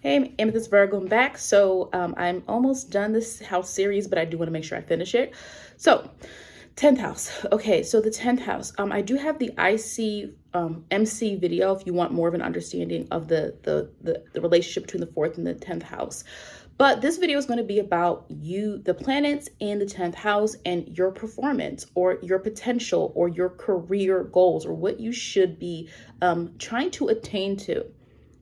Hey, Amethyst Virgo, I'm back. So I'm almost done this house series, but I do want to make sure I finish it. So 10th house. Okay, so the 10th house. I do have the IC MC video if you want more of an understanding of the relationship between the 4th and the 10th house. But this video is going to be about the planets in the 10th house, and your performance or your potential or your career goals, or what you should be trying to attain to.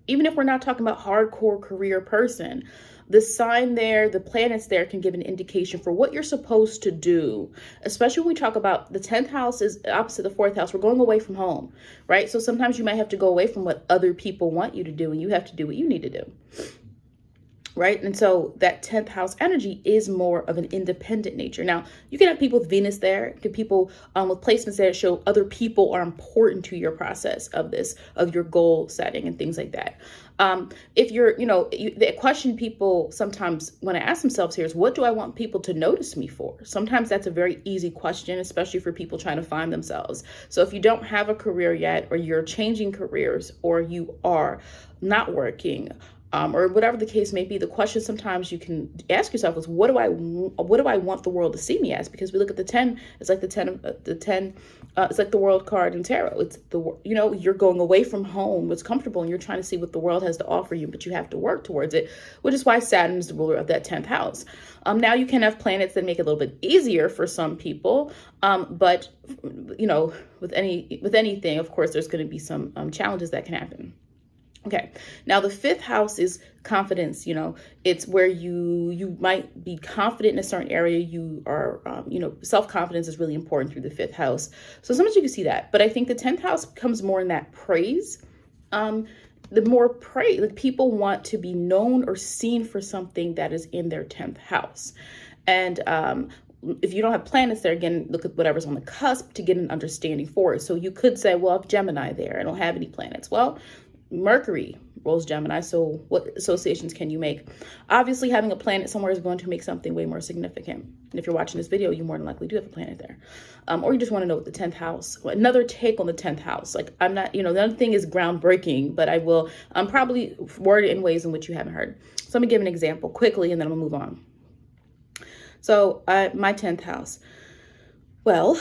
Even if we're not talking about hardcore career person, the sign there, the planets there can give an indication for what you're supposed to do. Especially when we talk about the 10th house is opposite the 4th house. We're going away from home, right? So sometimes you might have to go away from what other people want you to do, and you have to do what you need to do. Right? And so that 10th house energy is more of an independent nature. Now, you can have people with Venus there, you can people with placements there that show other people are important to your process of your goal setting and things like that. If you're, the question people sometimes want to ask themselves here is, what do I want people to notice me for? Sometimes that's a very easy question, especially for people trying to find themselves. So if you don't have a career yet, or you're changing careers, or you are not working, or whatever the case may be, the question sometimes you can ask yourself is, what do I want the world to see me as? Because we look at the 10, it's like it's like the world card in tarot. It's you're going away from home, what's comfortable, and you're trying to see what the world has to offer you, but you have to work towards it, which is why Saturn is the ruler of that 10th house. Now you can have planets that make it a little bit easier for some people, but with anything, of course, there's going to be some challenges that can happen. Okay, now the 5th house is confidence. It's where you might be confident in a certain area. You are, self-confidence is really important through the 5th house. So sometimes you can see that, but I think the 10th house comes more in that praise. The more praise, like people want to be known or seen for something that is in their 10th house. And if you don't have planets there, again, look at whatever's on the cusp to get an understanding for it. So you could say, well, I have Gemini there, I don't have any planets. Well, Mercury rules Gemini, so what associations can you make? Obviously, having a planet somewhere is going to make something way more significant. And if you're watching this video, you more than likely do have a planet there. Or you just want to know what the 10th house, another take on the 10th house. Like, I'm not, the other thing is groundbreaking, but I will probably word it in ways in which you haven't heard. So let me give an example quickly, and then I'm gonna move on. So my 10th house. Well,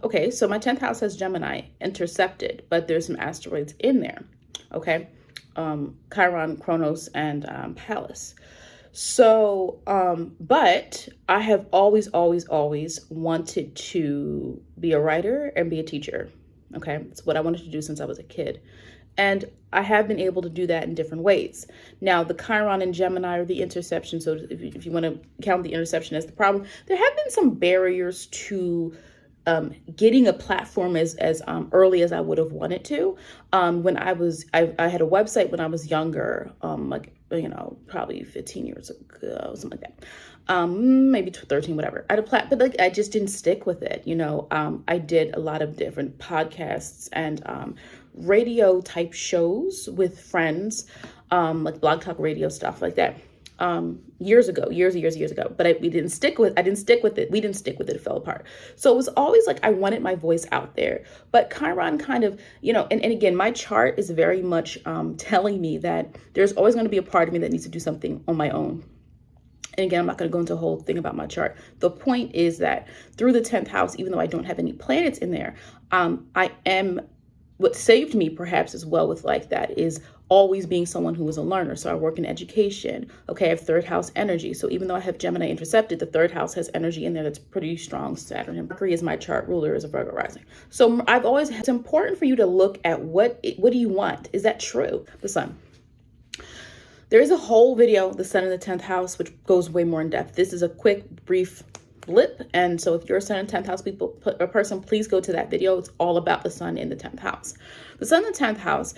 okay, so my 10th house has Gemini intercepted, but there's some asteroids in there, okay? Chiron, Kronos, and Pallas. So, but I have always wanted to be a writer and be a teacher, okay? It's what I wanted to do since I was a kid. And I have been able to do that in different ways. Now, the Chiron and Gemini are the interception. So if you want to count the interception as the problem, there have been some barriers to getting a platform as early as I would have wanted to. When I had a website when I was younger, probably 15 years ago, something like that. Maybe 13, whatever. I had a but I just didn't stick with it. I did a lot of different podcasts and radio type shows with friends, like blog talk radio stuff like that. Years ago, but we didn't stick with it. We didn't stick with it. It fell apart. So it was always like, I wanted my voice out there, but Chiron kind of, and again, my chart is very much, telling me that there's always going to be a part of me that needs to do something on my own. And again, I'm not going to go into a whole thing about my chart. The point is that through the 10th house, even though I don't have any planets in there, what saved me perhaps as well with like that is always being someone who was a learner. So I work in education. Okay, I have 3rd house energy. So even though I have Gemini intercepted, the 3rd house has energy in there that's pretty strong. Saturn and Mercury is my chart ruler as a Virgo rising. So it's important for you to look at what do you want? Is that true? The sun. There is a whole video, the sun in the 10th house, which goes way more in depth. This is a quick, brief blip. And so if you're a sun in 10th house person, please go to that video. It's all about the sun in the 10th house. The sun in the 10th house,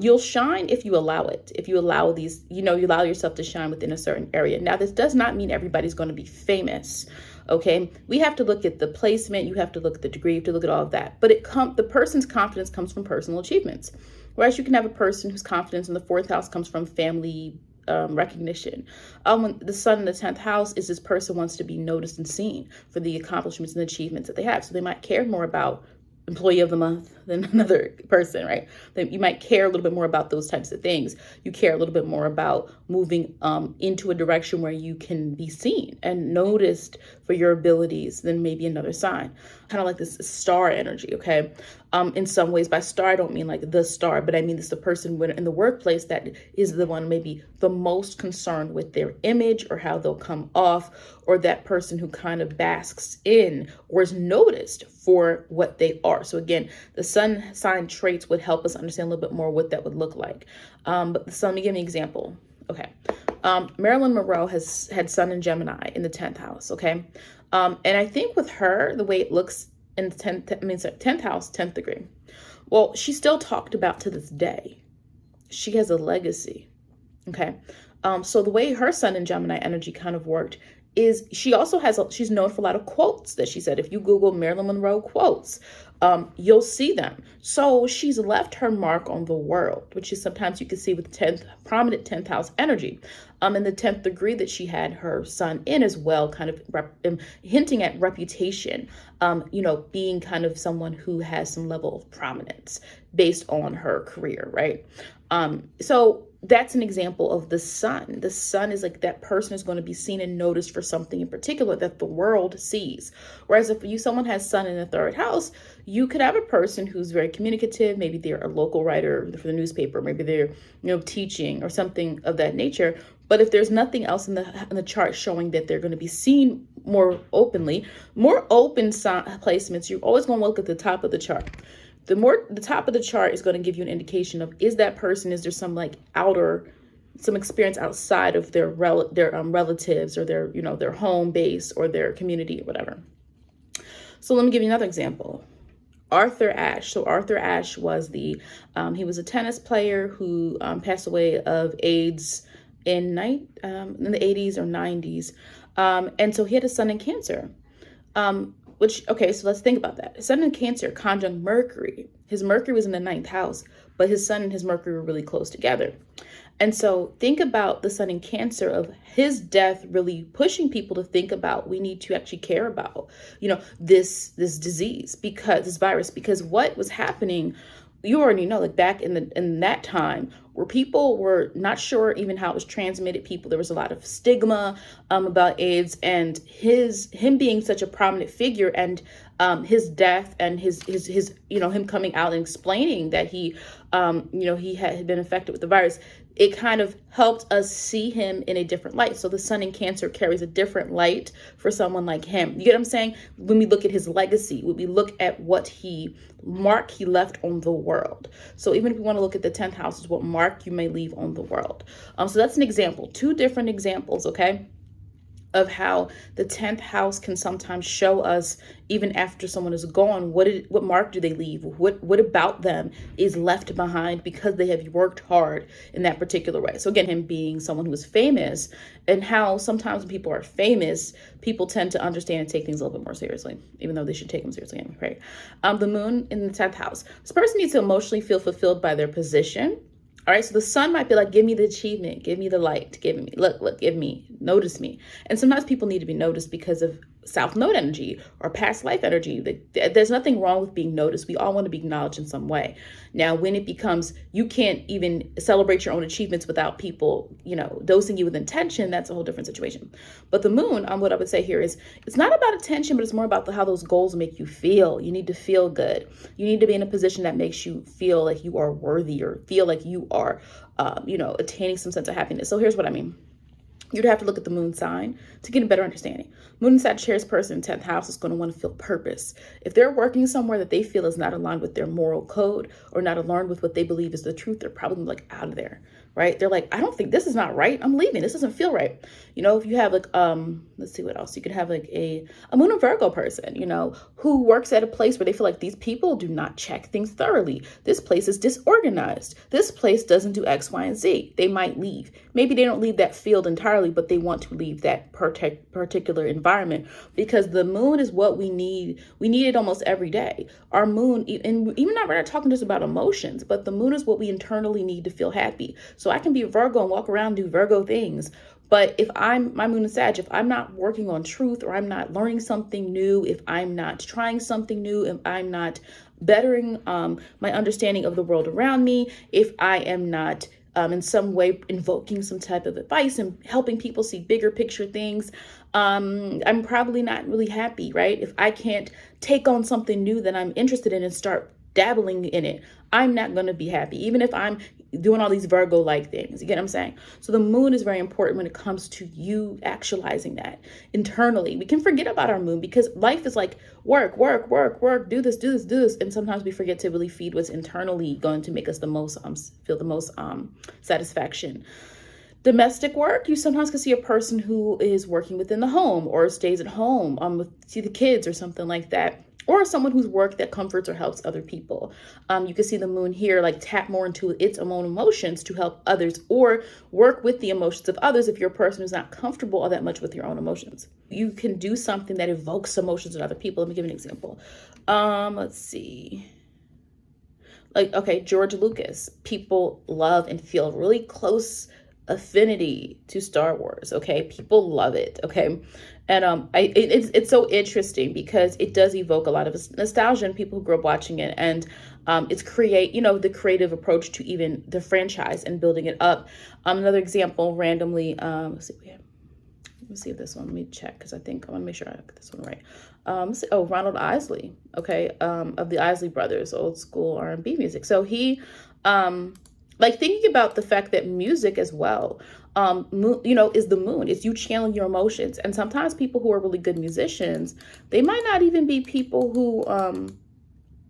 you'll shine if you allow it. If you allow you allow yourself to shine within a certain area. Now, this does not mean everybody's going to be famous. Okay, we have to look at the placement. You have to look at the degree. You have to look at all of that. But the person's confidence comes from personal achievements. Whereas you can have a person whose confidence in the 4th house comes from family recognition. When the sun in the 10th house is this person wants to be noticed and seen for the accomplishments and achievements that they have. So they might care more about employee of the month than another person, right? That you might care a little bit more about those types of things. You care a little bit more about moving into a direction where you can be seen and noticed for your abilities than maybe another sign. Kind of like this star energy, okay? In some ways, by star, I don't mean like the star, but I mean this the person in the workplace that is the one maybe the most concerned with their image or how they'll come off, or that person who kind of basks in or is noticed for what they are. So again, the sun sign traits would help us understand a little bit more what that would look like. But so let me give you an example. Okay. Marilyn Monroe has had Sun in Gemini in the 10th house. Okay. And I think with her, the way it looks in the 10th house, 10th degree. Well, she's still talked about to this day. She has a legacy. Okay. So the way her Sun in Gemini energy kind of worked is she also has, she's known for a lot of quotes that she said. If you Google Marilyn Monroe quotes, you'll see them. So she's left her mark on the world, which is sometimes you can see with prominent 10th house energy. In the 10th degree that she had her Sun in as well, kind of hinting at reputation, being kind of someone who has some level of prominence based on her career, right? So that's an example of the sun. The sun is like that person is going to be seen and noticed for something in particular that the world sees. Whereas if someone has sun in the 3rd house, you could have a person who's very communicative. Maybe they're a local writer for the newspaper. Maybe they're, teaching or something of that nature. But if there's nothing else in the chart showing that they're going to be seen more openly, more open placements, you're always going to look at the top of the chart. The top of the chart is going to give you an indication of, is that person, is there some some experience outside of their relatives or their home base or their community or whatever. So let me give you another example. Arthur Ashe. So Arthur Ashe was he was a tennis player who passed away of AIDS in the 80s or 90s. And so he had a Sun in Cancer. Okay, so let's think about that. His Sun in Cancer conjunct Mercury. His Mercury was in the 9th house, but his Sun and his Mercury were really close together. And so think about the Sun in Cancer of his death really pushing people to think about, we need to actually care about, this disease, this virus, because what was happening, you already know, like back in that time where people were not sure even how it was transmitted. There was a lot of stigma about AIDS, and him being such a prominent figure, and his death and his him coming out and explaining that he had been infected with the virus. It kind of helped us see him in a different light. So the Sun in Cancer carries a different light for someone like him. You get what I'm saying? When we look at his legacy, when we look at what mark he left on the world. So even if we want to look at the 10th house, is what mark you may leave on the world. So that's an example, 2 different examples, okay, of how the 10th house can sometimes show us, even after someone is gone, what mark do they leave? What about them is left behind because they have worked hard in that particular way. So again, him being someone who is famous, and how sometimes when people are famous, people tend to understand and take things a little bit more seriously, even though they should take them seriously anyway, right? The moon in the 10th house. This person needs to emotionally feel fulfilled by their position. All right, so the sun might be like, give me the achievement, give me the light, give me, look, give me, notice me. And sometimes people need to be noticed because of South Node energy or past life energy. There's nothing wrong with being noticed. We all want to be acknowledged in some way. Now, when it becomes, you can't even celebrate your own achievements without people, dosing you with intention, that's a whole different situation. But the moon, what I would say here is, it's not about attention, but it's more about how those goals make you feel. You need to feel good. You need to be in a position that makes you feel like you are worthy, or feel like you are, attaining some sense of happiness. So here's what I mean. You'd have to look at the moon sign to get a better understanding. Moon and Sagittarius person in 10th house is going to want to feel purpose. If they're working somewhere that they feel is not aligned with their moral code or not aligned with what they believe is the truth, they're probably out of there, right? They're like, I don't think this is not right. I'm leaving. This doesn't feel right. If you have let's see what else. You could have a moon and Virgo person, who works at a place where they feel like these people do not check things thoroughly. This place is disorganized. This place doesn't do X, Y, and Z. They might leave. Maybe they don't leave that field entirely, but they want to leave that particular environment, because the moon is what we need. We need it almost every day. Our moon, and we're not talking just about emotions, but the moon is what we internally need to feel happy. So I can be a Virgo and walk around and do Virgo things, but if my moon is Sag, if I'm not working on truth, or I'm not learning something new, if I'm not trying something new, if I'm not bettering my understanding of the world around me, if I am not in some way invoking some type of advice and helping people see bigger picture things, I'm probably not really happy, right? If I can't take on something new that I'm interested in and start dabbling in it, I'm not going to be happy, even if I'm doing all these Virgo-like things. You get what I'm saying? So the moon is very important when it comes to you actualizing that internally. We can forget about our moon because life is like work, work, work, work, do this, do this, do this. And sometimes we forget to really feed what's internally going to make us the most, feel the most satisfaction. Domestic work, you sometimes can see a person who is working within the home or stays at home see the kids or something like that. Or someone whose work that comforts or helps other people. You can see the moon here, like tap more into its own emotions to help others or work with the emotions of others if you're a person who's not comfortable all that much with your own emotions. You can do something that evokes emotions in other people. Let me give you an example. Let's see. Like, okay, George Lucas. People love and feel really close affinity to Star Wars. Okay, people love it. Okay, and it's so interesting because it does evoke a lot of nostalgia in people who grew up watching it, and it's the creative approach to even the franchise and building it up. Another example, randomly, let's see if this one. Let me check because I want to make sure I get this one right. Ronald Isley. Okay, of the Isley Brothers, old school R&B music. So he like thinking about the fact that music as well, is the moon. It's you channeling your emotions. And sometimes people who are really good musicians, they might not even be people who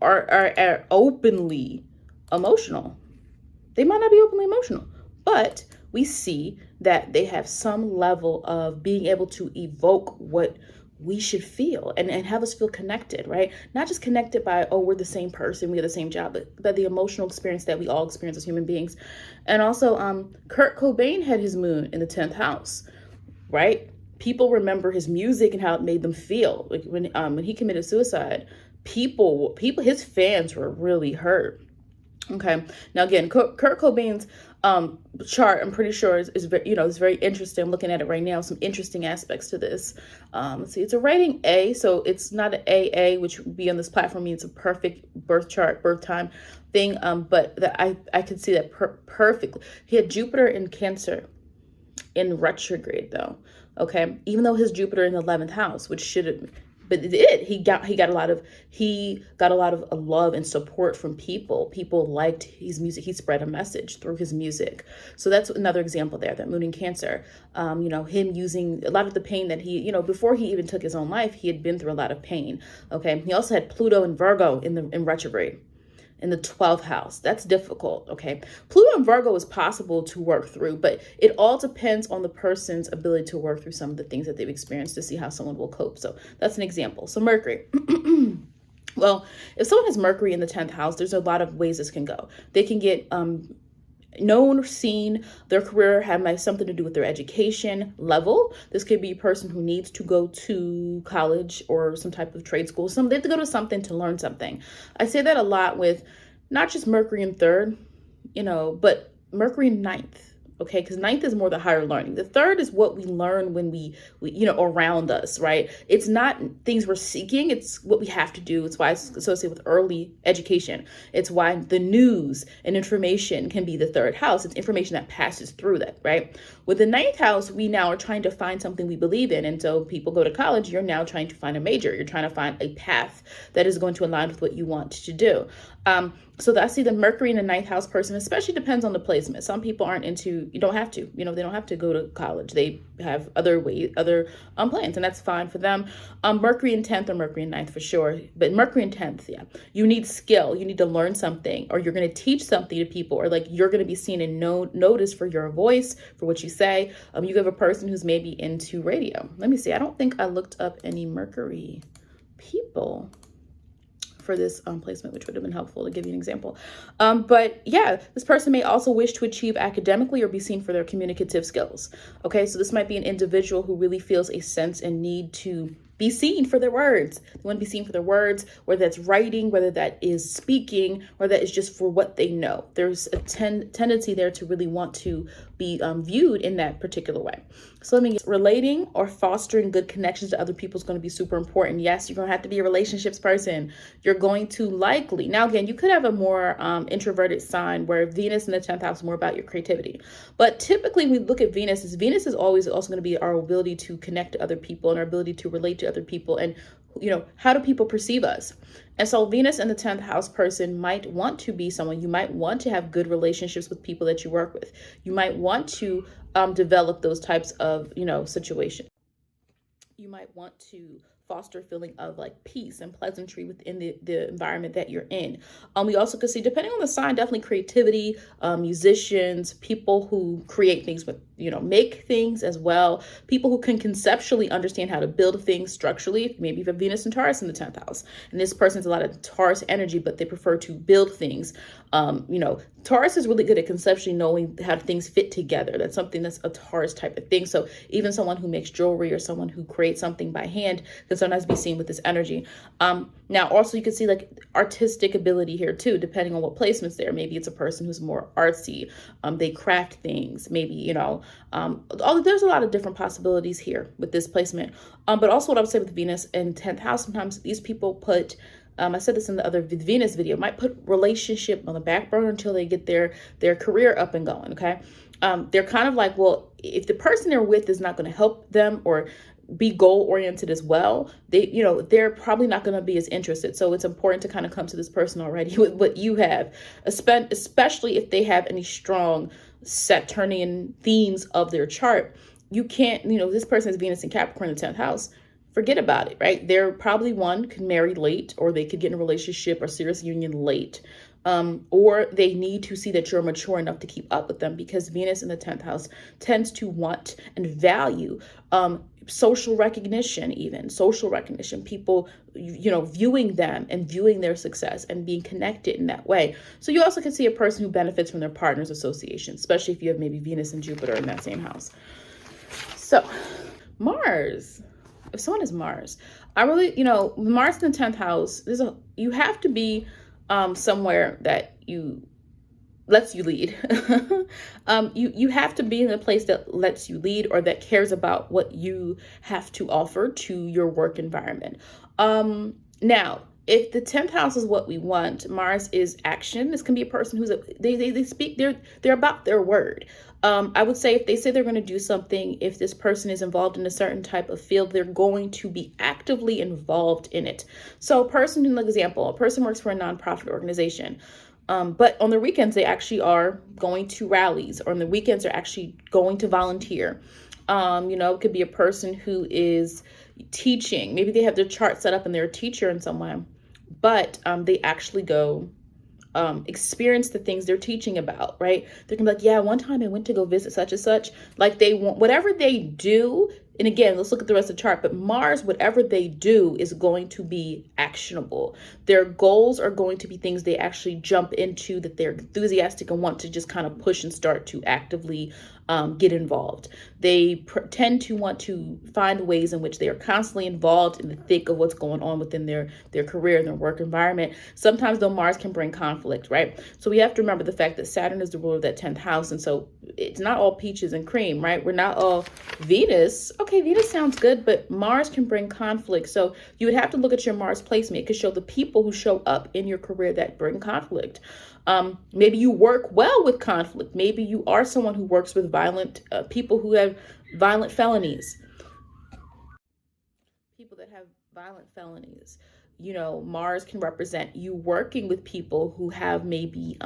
are openly emotional. They might not be openly emotional, but we see that they have some level of being able to evoke what we should feel and have us feel connected, right? Not just connected by, oh, we're the same person, we have the same job, but the emotional experience that we all experience as human beings. And also, Kurt Cobain had his moon in the 10th house, right? People remember his music and how it made them feel. Like when he committed suicide, his fans were really hurt. Okay. Now again, Kurt Cobain's chart, I'm pretty sure is very interesting. I'm looking at it right now. Some interesting aspects to this. Let's see. It's a rating A, so it's not an AA, which would be on this platform means a perfect birth chart, birth time thing. But I could see that perfectly. He had Jupiter in Cancer in retrograde, though. Okay, even though his Jupiter in the 11th house, which should have. But he got a lot of love and support from people. People liked his music. He spread a message through his music. So that's another example there, that moon in Cancer. Him using a lot of the pain that he, before he even took his own life, he had been through a lot of pain. Okay. He also had Pluto and Virgo in retrograde in the 12th house. That's difficult. Okay. Pluto and Virgo is possible to work through, but it all depends on the person's ability to work through some of the things that they've experienced to see how someone will cope. So that's an example. So Mercury. Well, if someone has Mercury in the 10th house, there's a lot of ways this can go. They can get known or seen. Their career have something to do with their education level. This could be a person who needs to go to college or some type of trade school. They have to go to something to learn something. I say that a lot with not just Mercury in 3rd, but Mercury in 9th. Okay, because 9th is more the higher learning. The 3rd is what we learn when we around us, right? It's not things we're seeking. It's what we have to do. It's why it's associated with early education. It's why the news and information can be the 3rd house. It's information that passes through that, right? With the 9th house, we now are trying to find something we believe in. And so people go to college, you're now trying to find a major. You're trying to find a path that is going to align with what you want to do. So I see the Mercury in the 9th house person, especially depends on the placement. Some people aren't into, you don't have to, they don't have to go to college. They have other plans, and that's fine for them. Mercury in 10th or Mercury in 9th for sure. But Mercury in 10th, yeah. You need skill. You need to learn something, or you're going to teach something to people, or like you're going to be seen and noticed for your voice, for what you say. You have a person who's maybe into radio. Let me see. I don't think I looked up any Mercury people for this placement, which would have been helpful to give you an example. But yeah, this person may also wish to achieve academically or be seen for their communicative skills. Okay, so this might be an individual who really feels a sense and need to be seen for their words. They want to be seen for their words, whether that's writing, whether that is speaking, or that is just for what they know. There's a tendency there to really want to be viewed in that particular way. So let me get relating or fostering good connections to other people is going to be super important. Yes, you're going to have to be a relationships person. You're going to likely, now again, you could have a more introverted sign where Venus in the 10th house is more about your creativity. But typically we look at Venus is always also going to be our ability to connect to other people and our ability to relate to other people, and how do people perceive us? And so Venus in the 10th house person might want to be someone, you might want to have good relationships with people that you work with. You might want to develop those types of, situations. You might want to foster a feeling of like peace and pleasantry within the environment that you're in. We also could see, depending on the sign, definitely creativity, musicians, people who create things with, make things as well. People who can conceptually understand how to build things structurally. Maybe you have Venus and Taurus in the 10th house. And this person's a lot of Taurus energy, but they prefer to build things. Taurus is really good at conceptually knowing how things fit together. That's something that's a Taurus type of thing. So even someone who makes jewelry or someone who creates something by hand can sometimes be seen with this energy. Now, also you can see like artistic ability here too, depending on what placement's there. Maybe it's a person who's more artsy. They craft things. Maybe, there's a lot of different possibilities here with this placement. But also what I would say with Venus in 10th house, sometimes these people put, I said this in the other Venus video, might put relationship on the back burner until they get their career up and going, okay? They're kind of like, well, if the person they're with is not going to help them or be goal-oriented as well, they're probably not going to be as interested. So it's important to kind of come to this person already with what you have, especially if they have any strong Saturnian themes of their chart. You can't, this person is Venus in Capricorn in the 10th house. Forget about it, right? They're probably could marry late, or they could get in a relationship or serious union late. Or they need to see that you're mature enough to keep up with them, because Venus in the 10th house tends to want and value social recognition, people, viewing them and viewing their success and being connected in that way. So you also can see a person who benefits from their partner's association, especially if you have maybe Venus and Jupiter in that same house. So Mars, if someone is Mars, Mars in the 10th house, you have to be somewhere that lets you lead. You have to be in a place that lets you lead, or that cares about what you have to offer to your work environment. Now, if the 10th house is what we want, Mars is action. This can be a person who's they speak, they're about their word. I would say if they say they're going to do something, if this person is involved in a certain type of field, they're going to be actively involved in it. So a person works for a nonprofit organization, but on the weekends, they actually are going to rallies, or on the weekends, they're actually going to volunteer. It could be a person who is teaching. Maybe they have their chart set up and they're a teacher in some way, but they actually go experience the things they're teaching about, right? They're gonna be like, yeah, one time I went to go visit such and such. Like, they want whatever they do. And again, let's look at the rest of the chart. But Mars, whatever they do is going to be actionable. Their goals are going to be things they actually jump into, that they're enthusiastic and want to just kind of push and start to actively get involved. They tend to want to find ways in which they are constantly involved in the thick of what's going on within their career and their work environment. Sometimes, though, Mars can bring conflict, right? So we have to remember the fact that Saturn is the ruler of that 10th house. And so it's not all peaches and cream, right? We're not all Venus. Okay, Venus sounds good, but Mars can bring conflict. So you would have to look at your Mars placement. It could show the people who show up in your career that bring conflict. Maybe you work well with conflict. Maybe you are someone who works with violent people who have violent felonies. People that have violent felonies. Mars can represent you working with people who have maybe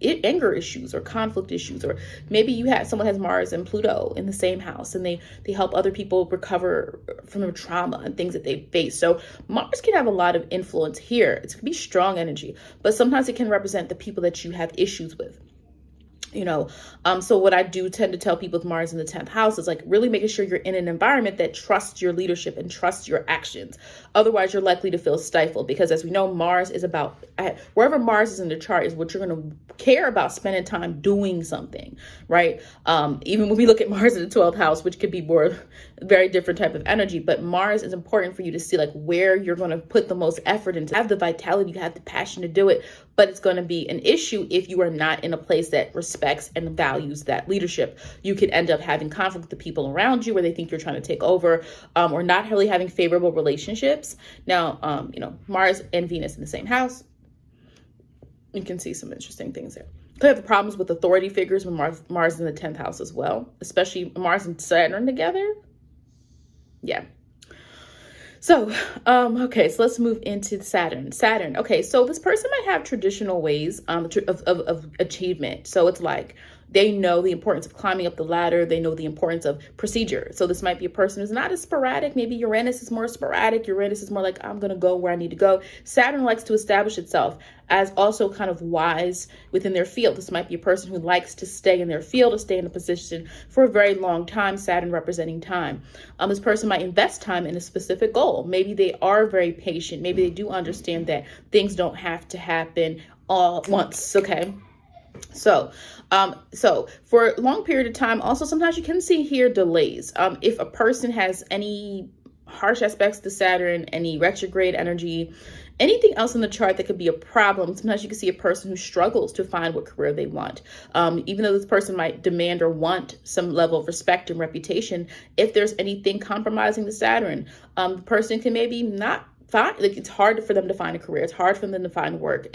anger issues or conflict issues, or maybe someone has Mars and Pluto in the same house, and they help other people recover from their trauma and things that they face. So Mars can have a lot of influence here. It can be strong energy, but sometimes it can represent the people that you have issues with. you know. So what I do tend to tell people with Mars in the 10th house is like really making sure you're in an environment that trusts your leadership and trusts your actions. Otherwise, you're likely to feel stifled, because as we know, Mars is about, wherever Mars is in the chart is what you're going to care about spending time doing something, right? Even when we look at Mars in the 12th house, which could be more very different type of energy, but Mars is important for you to see like where you're going to put the most effort into, have the vitality, you have the passion to do it. But it's going to be an issue if you are not in a place that respects and values that leadership. You could end up having conflict with the people around you where they think you're trying to take over, or not really having favorable relationships. Now, you know, Mars and Venus in the same house, you can see some interesting things there. Could have problems with authority figures when Mars in the 10th house as well, especially Mars and Saturn together. Yeah. So, okay, so let's move into Saturn. Saturn, okay, so this person might have traditional ways of achievement. So it's like they know the importance of climbing up the ladder. They know the importance of procedure. So this might be a person who's not as sporadic. Maybe Uranus is more sporadic. Uranus is more like, I'm going to go where I need to go. Saturn likes to establish itself as also kind of wise within their field. This might be a person who likes to stay in their field or stay in a position for a very long time, Saturn representing time. This person might invest time in a specific goal. Maybe they are very patient. Maybe they do understand that things don't have to happen all at once, okay? So for a long period of time, also sometimes you can see here delays. If a person has any harsh aspects to Saturn, any retrograde energy, anything else in the chart that could be a problem, sometimes you can see a person who struggles to find what career they want. Even though this person might demand or want some level of respect and reputation, if there's anything compromising the Saturn, the person can maybe not find, like, it's hard for them to find a career. It's hard for them to find work.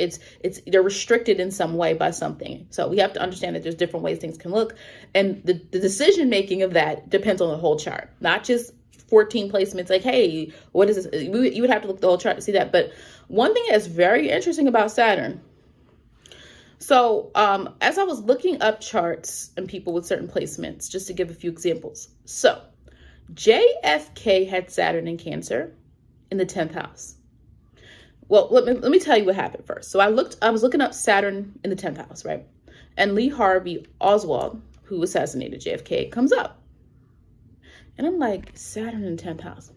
They're restricted in some way by something. So we have to understand that there's different ways things can look. And the decision making of that depends on the whole chart, not just 14 placements, like, hey, what is this? You would have to look at the whole chart to see that. But one thing that's very interesting about Saturn, so as I was looking up charts and people with certain placements, just to give a few examples. So JFK had Saturn in Cancer in the 10th house. Well, let me tell you what happened first. So I was looking up Saturn in the 10th house, right? And Lee Harvey Oswald, who assassinated JFK, comes up. And I'm like, Saturn in 10th house.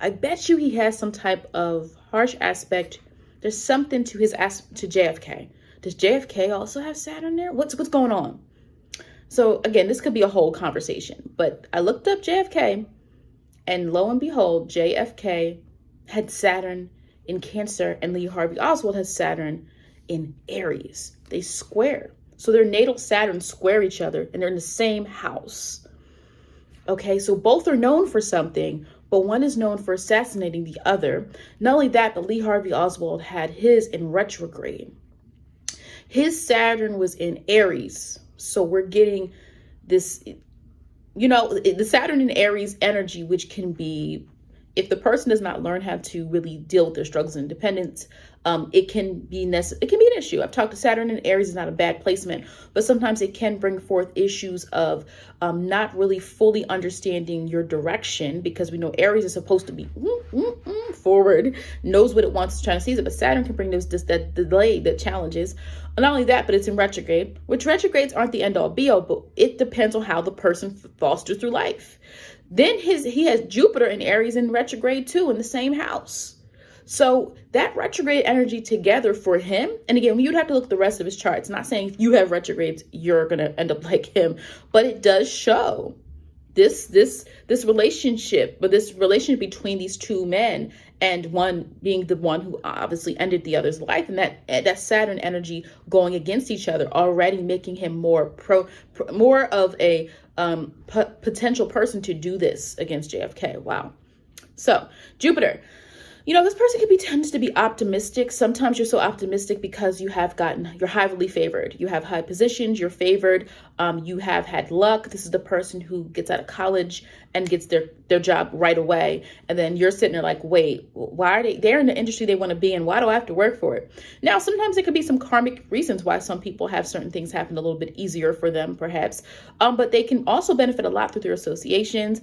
I bet you he has some type of harsh aspect. There's something to to JFK. Does JFK also have Saturn there? What's going on? So again, this could be a whole conversation, but I looked up JFK, and lo and behold, JFK had Saturn in Cancer, and Lee Harvey Oswald has Saturn in Aries. They square. So their natal Saturn square each other, and they're in the same house. Okay, so both are known for something, but one is known for assassinating the other. Not only that, but Lee Harvey Oswald had his in retrograde. His Saturn was in Aries. So we're getting this, you know, the Saturn in Aries energy, which can be, if the person does not learn how to really deal with their struggles and independence, it can be an issue. I've talked to Saturn in Aries is not a bad placement, but sometimes it can bring forth issues of not really fully understanding your direction, because we know Aries is supposed to be forward, knows what it wants, is trying to seize it, but Saturn can bring that delay, that challenges. Not only that, but it's in retrograde, which retrogrades aren't the end all be all, but it depends on how the person fosters through life. Then he has Jupiter in Aries in retrograde too, in the same house. So that retrograde energy together for him, and again, you'd have to look at the rest of his charts. Not saying if you have retrogrades, you're going to end up like him, but it does show this relationship, but this relationship between these two men, and one being the one who obviously ended the other's life, and that Saturn energy going against each other, already making him more of a potential person to do this against JFK. Wow. So Jupiter, you know, this person tends to be optimistic. Sometimes you're so optimistic because you're highly favored. You have high positions, you're favored, you have had luck. This is the person who gets out of college and gets their job right away. And then you're sitting there like, wait, why are they're in the industry they want to be in? Why do I have to work for it? Now, sometimes there could be some karmic reasons why some people have certain things happen a little bit easier for them, perhaps. But they can also benefit a lot through their associations,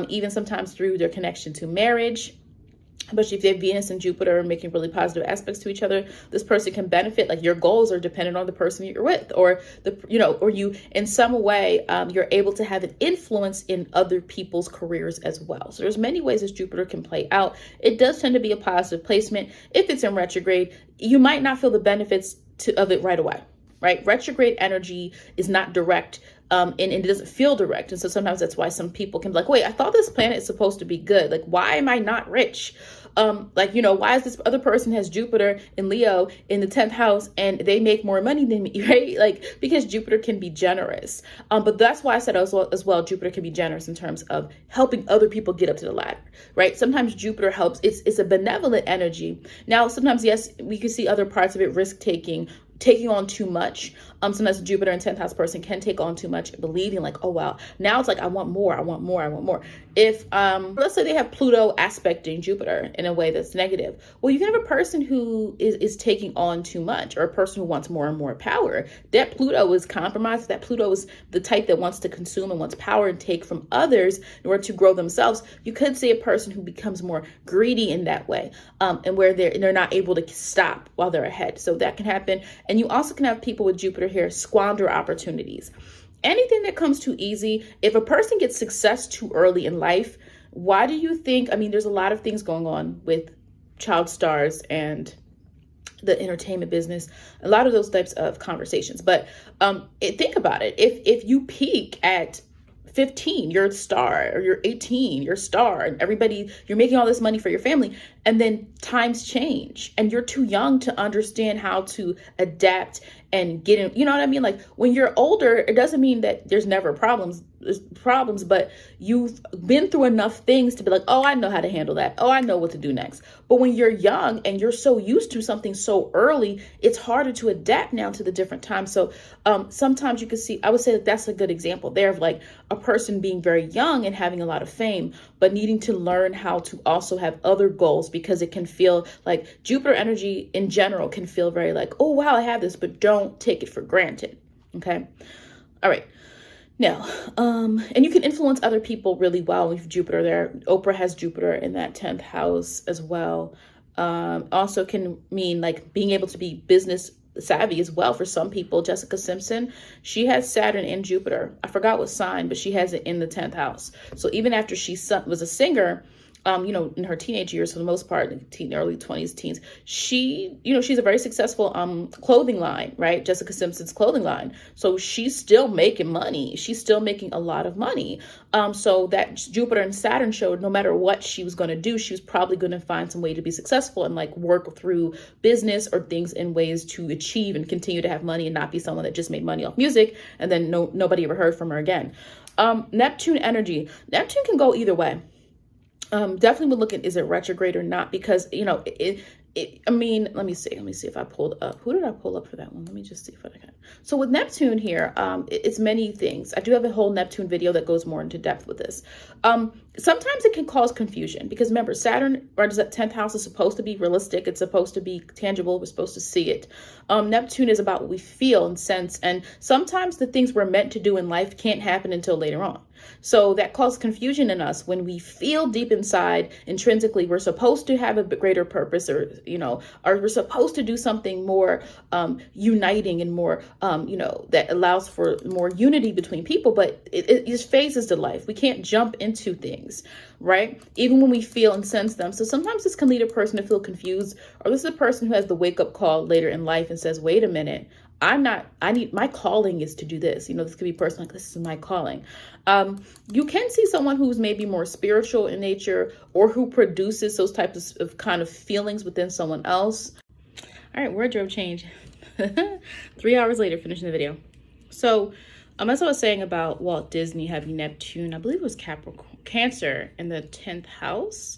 even sometimes through their connection to marriage. especially if they have Venus and Jupiter making really positive aspects to each other, this person can benefit. Like your goals are dependent on the person you're with, or or you in some way, you're able to have an influence in other people's careers as well. So there's many ways this Jupiter can play out. It does tend to be a positive placement. If it's in retrograde, you might not feel the benefits of it right away, right? Retrograde energy is not direct. And it doesn't feel direct. And so sometimes that's why some people can be like, wait, I thought this planet is supposed to be good. Like, why am I not rich? Why is this other person has Jupiter in Leo in the 10th house and they make more money than me, right? Like, because Jupiter can be generous. But that's why I said as well, Jupiter can be generous in terms of helping other people get up to the ladder, right? Sometimes Jupiter helps. It's a benevolent energy. Now, sometimes, yes, we can see other parts of it, risk-taking on too much. Sometimes a Jupiter and 10th house person can take on too much, believing like, oh, wow, now it's like, I want more, I want more, I want more. If, let's say they have Pluto aspecting Jupiter in a way that's negative. Well, you can have a person who is taking on too much, or a person who wants more and more power. That Pluto is compromised. That Pluto is the type that wants to consume and wants power and take from others in order to grow themselves. You could see a person who becomes more greedy in that way, and where they're not able to stop while they're ahead. So that can happen. And you also can have people with Jupiter here squander opportunities. Anything that comes too easy, if a person gets success too early in life, why do you think, there's a lot of things going on with child stars and the entertainment business, a lot of those types of conversations. But think about it. If you peak at 15, you're a star, or you're 18, you're a star, and you're making all this money for your family, and then times change and you're too young to understand how to adapt and get in, you know what I mean? Like when you're older, it doesn't mean that there's never problems, but you've been through enough things to be like, oh, I know how to handle that. Oh, I know what to do next. But when you're young and you're so used to something so early, it's harder to adapt now to the different times. So sometimes you can see, I would say that that's a good example there of like a person being very young and having a lot of fame, but needing to learn how to also have other goals, because it can feel like Jupiter energy in general can feel very like, oh, wow, I have this, but don't take it for granted. Okay. All right. Now, and you can influence other people really well with Jupiter there. Oprah has Jupiter in that 10th house as well. Also can mean like being able to be business savvy as well for some people. Jessica Simpson, she has Saturn and Jupiter. I forgot what sign, but she has it in the 10th house. So even after she was a singer, in her teenage years, for the most part, early 20s, teens, she's a very successful clothing line, right? Jessica Simpson's clothing line. So she's still making money. She's still making a lot of money. So that Jupiter and Saturn showed no matter what she was going to do, she was probably going to find some way to be successful and like work through business or things in ways to achieve and continue to have money and not be someone that just made money off music and then nobody ever heard from her again. Neptune energy. Neptune can go either way. Definitely would look at, is it retrograde or not? Because, let me see if I pulled up. Who did I pull up for that one? Let me just see if I can. So with Neptune here, it's many things. I do have a whole Neptune video that goes more into depth with this. Sometimes it can cause confusion because remember, Saturn, or that 10th house, is supposed to be realistic. It's supposed to be tangible. We're supposed to see it. Neptune is about what we feel and sense. And sometimes the things we're meant to do in life can't happen until later on. So that causes confusion in us when we feel deep inside, intrinsically, we're supposed to have a greater purpose, or we're supposed to do something more uniting and more, that allows for more unity between people. But it just phases to life. We can't jump into things, right? Even when we feel and sense them. So sometimes this can lead a person to feel confused, or this is a person who has the wake up call later in life and says, wait a minute, my calling is to do this. This could be a person like, this is my calling. You can see someone who's maybe more spiritual in nature, or who produces those types of kind of feelings within someone else. All right, wardrobe change. 3 hours later, finishing the video. So as I was saying about Walt Disney having Neptune, I believe it was Cancer in the 10th house.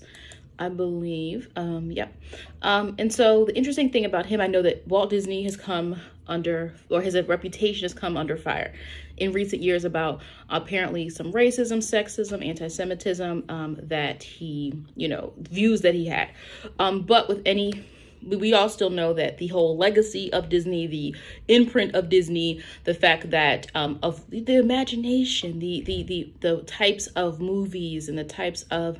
I believe, yep. And so the interesting thing about him, I know that Walt Disney has come under, or his reputation has come under fire in recent years about apparently some racism, sexism, anti-Semitism, that he, views that he had. But with any, we all still know that the whole legacy of Disney, the imprint of Disney, the fact that of the imagination, the types of movies and the types of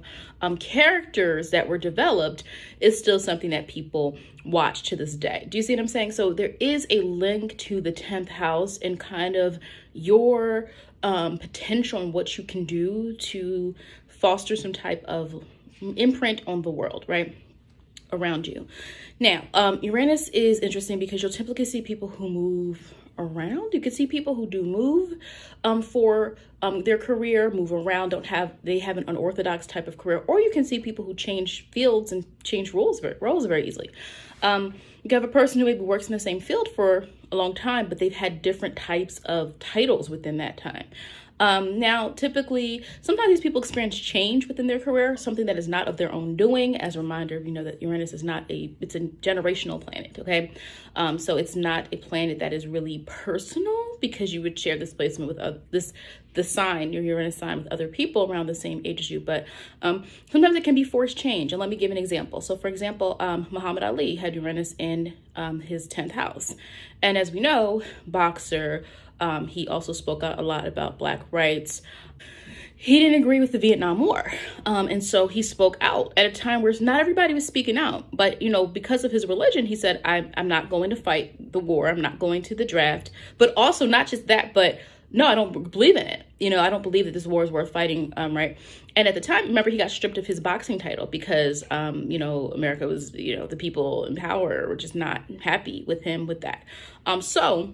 characters that were developed is still something that people watch to this day. Do you see what I'm saying? So there is a link to the 10th house and kind of your potential and what you can do to foster some type of imprint on the world, right, around you. Now, Uranus is interesting because you'll typically see people who move around. You can see people who do move for their career, move around, they have an unorthodox type of career, or you can see people who change fields and change roles very easily. You can have a person who maybe works in the same field for a long time, but they've had different types of titles within that time. Now, typically, sometimes these people experience change within their career, something that is not of their own doing. As a reminder, you know that Uranus is it's a generational planet, okay? So it's not a planet that is really personal, because you would share this placement with the sign, your Uranus sign, with other people around the same age as you. But sometimes it can be forced change. And let me give an example. So for example, Muhammad Ali had Uranus in his 10th house. And as we know, boxer, he also spoke out a lot about Black rights. He didn't agree with the Vietnam War. And so he spoke out at a time where not everybody was speaking out. But, you know, because of his religion, he said, I'm not going to fight the war. I'm not going to the draft. But also not just that, but no, I don't believe in it. You know, I don't believe that this war is worth fighting, right? And at the time, remember, he got stripped of his boxing title because, you know, America was, you know, the people in power were just not happy with him with that. So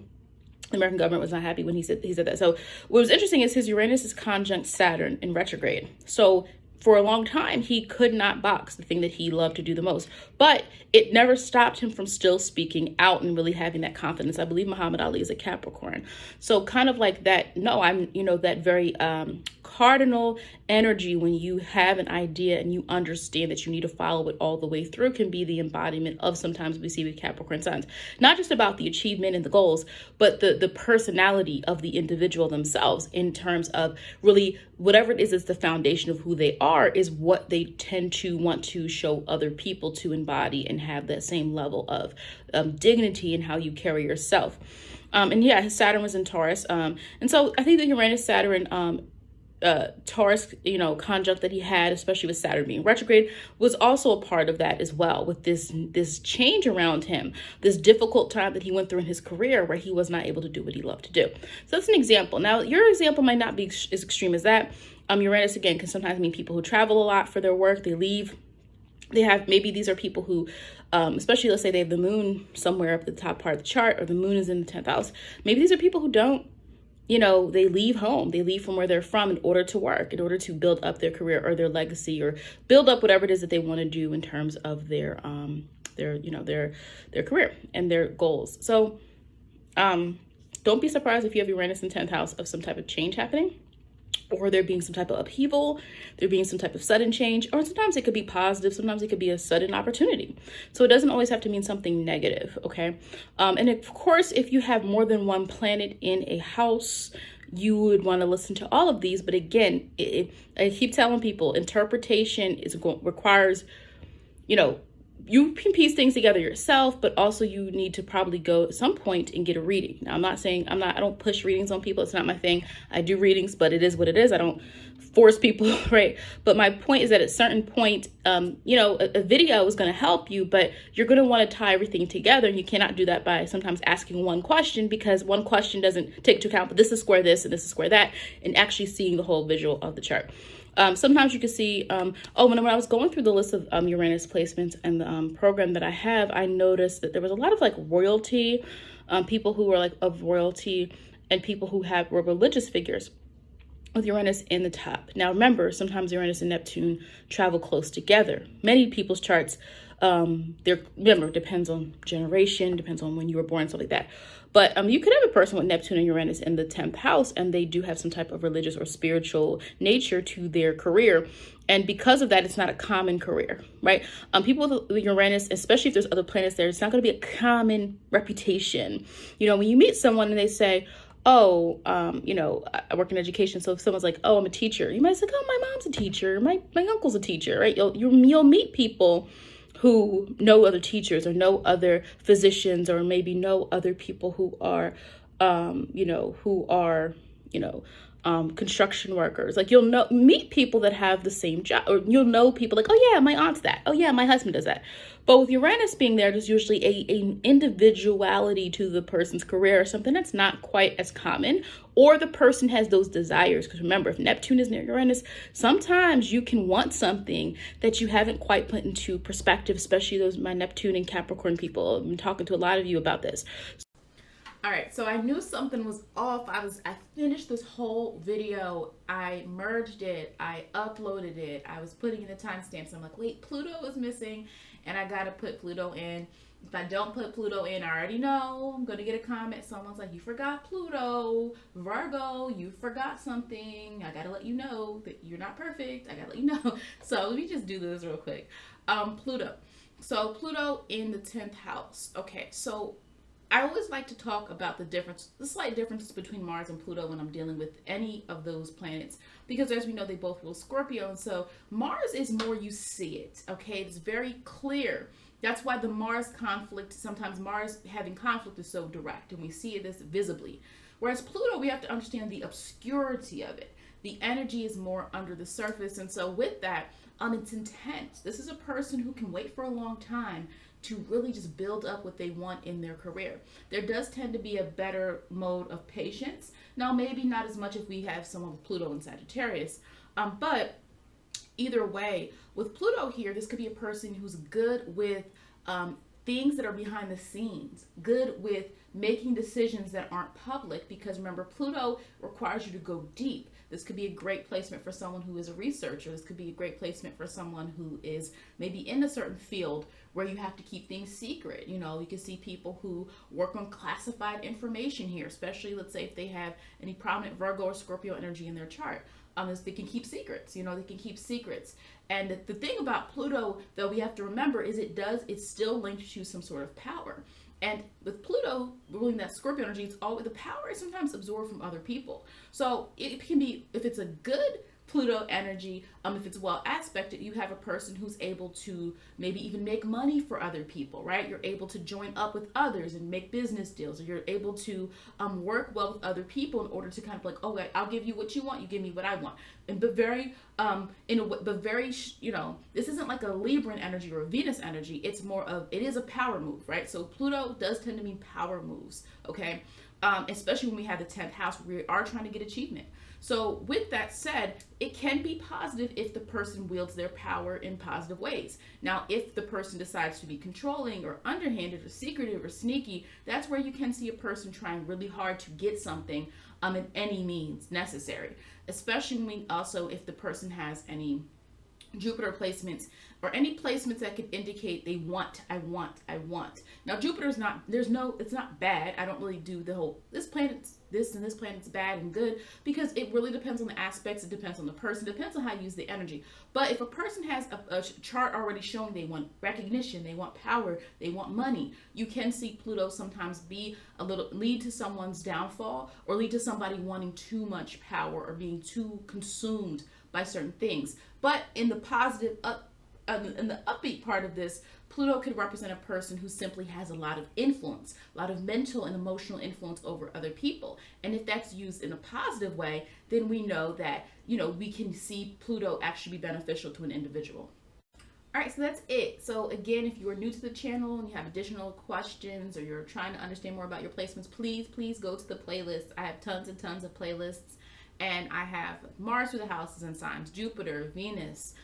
the American government was not happy when he said that. So what was interesting is his Uranus is conjunct Saturn in retrograde. So for a long time, he could not box, the thing that he loved to do the most. But it never stopped him from still speaking out and really having that confidence. I believe Muhammad Ali is a Capricorn. So kind of like that, that very cardinal energy when you have an idea and you understand that you need to follow it all the way through can be the embodiment of sometimes we see with Capricorn signs. Not just about the achievement and the goals, but the personality of the individual themselves in terms of really whatever it is the foundation of who they are is what they tend to want to show other people to embody and have that same level of dignity in how you carry yourself. And yeah, his Saturn was in Taurus. And so I think the Uranus Saturn Taurus, conjunct that he had, especially with Saturn being retrograde, was also a part of that as well, with this change around him, this difficult time that he went through in his career where he was not able to do what he loved to do. So that's an example. Now, your example might not be as extreme as that. Uranus, again, can sometimes mean people who travel a lot for their work. They leave. Maybe these are people who, especially let's say they have the moon somewhere up at the top part of the chart, or the moon is in the 10th house. Maybe these are people who don't, they leave home. They leave from where they're from in order to work, in order to build up their career or their legacy, or build up whatever it is that they want to do in terms of their career and their goals. So don't be surprised if you have Uranus in 10th house of some type of change happening, or there being some type of upheaval, there being some type of sudden change, or sometimes it could be positive, sometimes it could be a sudden opportunity. So it doesn't always have to mean something negative, okay? And of course, if you have more than one planet in a house, you would want to listen to all of these. But again, I keep telling people, interpretation requires, you can piece things together yourself, but also you need to probably go at some point and get a reading. Now, I'm not saying I don't push readings on people. It's not my thing. I do readings, but it is what it is. I don't force people, right? But my point is that at a certain point, a video is going to help you, but you're going to want to tie everything together. And you cannot do that by sometimes asking one question, because one question doesn't take into account, but this is square this and this is square that, and actually seeing the whole visual of the chart. Sometimes you can see, when I was going through the list of Uranus placements and the program that I have, I noticed that there was a lot of royalty, people who were of royalty, and people who were religious figures with Uranus in the top. Now, remember, sometimes Uranus and Neptune travel close together. Many people's charts, depends on generation, depends on when you were born, stuff like that. But you could have a person with Neptune and Uranus in the 10th house, and they do have some type of religious or spiritual nature to their career. And because of that, it's not a common career, right? People with Uranus, especially if there's other planets there, it's not going to be a common reputation. When you meet someone and they say, I work in education. So if someone's like, oh, I'm a teacher, you might say, oh, my mom's a teacher, my uncle's a teacher, right? You'll meet people who no other teachers or no other physicians or maybe no other people who are, construction workers. Like you'll meet people that have the same job, or you'll know people like, oh yeah, my aunt's that. Oh yeah, my husband does that. But with Uranus being there, there's usually an individuality to the person's career or something that's not quite as common, or the person has those desires. Because remember, if Neptune is near Uranus, sometimes you can want something that you haven't quite put into perspective, especially those my Neptune and Capricorn people. I've been talking to a lot of you about this. All right, so I knew something was off. I finished this whole video. I merged it. I uploaded it. I was putting in the timestamps. I'm like, wait, Pluto is missing, and I got to put Pluto in. If I don't put Pluto in, I already know I'm going to get a comment. Someone's like, you forgot Pluto. Virgo, you forgot something. I got to let you know that you're not perfect. I got to let you know. So let me just do this real quick. Pluto. So Pluto in the 10th house. Okay, so I always like to talk about the slight differences between Mars and Pluto when I'm dealing with any of those planets, because as we know, they both rule Scorpio. And so Mars is more, you see it, okay? It's very clear. That's why the Mars conflict, sometimes Mars having conflict is so direct, and we see it this visibly. Whereas Pluto, we have to understand the obscurity of it. The energy is more under the surface. And so with that, it's intense. This is a person who can wait for a long time to really just build up what they want in their career. There does tend to be a better mode of patience. Now, maybe not as much if we have someone with Pluto and Sagittarius, but either way, with Pluto here, this could be a person who's good with things that are behind the scenes, good with making decisions that aren't public, because remember, Pluto requires you to go deep. This could be a great placement for someone who is a researcher. This could be a great placement for someone who is maybe in a certain field where you have to keep things secret. You know, you can see people who work on classified information here, especially let's say if they have any prominent Virgo or Scorpio energy in their chart. Is they can keep secrets, they can keep secrets. And the thing about Pluto that we have to remember is it's still linked to some sort of power. And with Pluto ruling that Scorpio energy, the power is sometimes absorbed from other people. So it can be, if it's a good Pluto energy, if it's well aspected, you have a person who's able to maybe even make money for other people, right? You're able to join up with others and make business deals, or you're able to work well with other people in order to kind of like, okay, I'll give you what you want, you give me what I want. But very, this isn't like a Libran energy or a Venus energy. It's more of, it is a power move, right? So Pluto does tend to mean power moves, okay? Especially when we have the 10th house, we are trying to get achievement. So with that said, it can be positive if the person wields their power in positive ways. Now, if the person decides to be controlling or underhanded or secretive or sneaky, that's where you can see a person trying really hard to get something in any means necessary, especially when also if the person has any Jupiter placements or any placements that could indicate they want, I want. Now, Jupiter's not, it's not bad. I don't really do the whole, this planet's this and this planet's bad and good, because it really depends on the aspects. It depends on the person, it depends on how you use the energy. But if a person has a chart already showing they want recognition, they want power, they want money, you can see Pluto sometimes lead to someone's downfall, or lead to somebody wanting too much power or being too consumed by certain things. But in the positive in the upbeat part of this, Pluto could represent a person who simply has a lot of influence, a lot of mental and emotional influence over other people. And if that's used in a positive way, then we know that, we can see Pluto actually be beneficial to an individual. All right, so that's it. So again, if you are new to the channel and you have additional questions, or you're trying to understand more about your placements, please go to the playlist. I have tons and tons of playlists, and I have Mars through the houses and signs, Jupiter, Venus,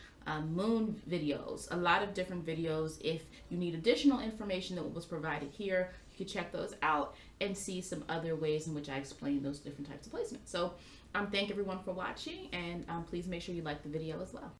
moon videos, a lot of different videos. If you need additional information that was provided here, you can check those out and see some other ways in which I explain those different types of placements. So thank everyone for watching, and please make sure you like the video as well.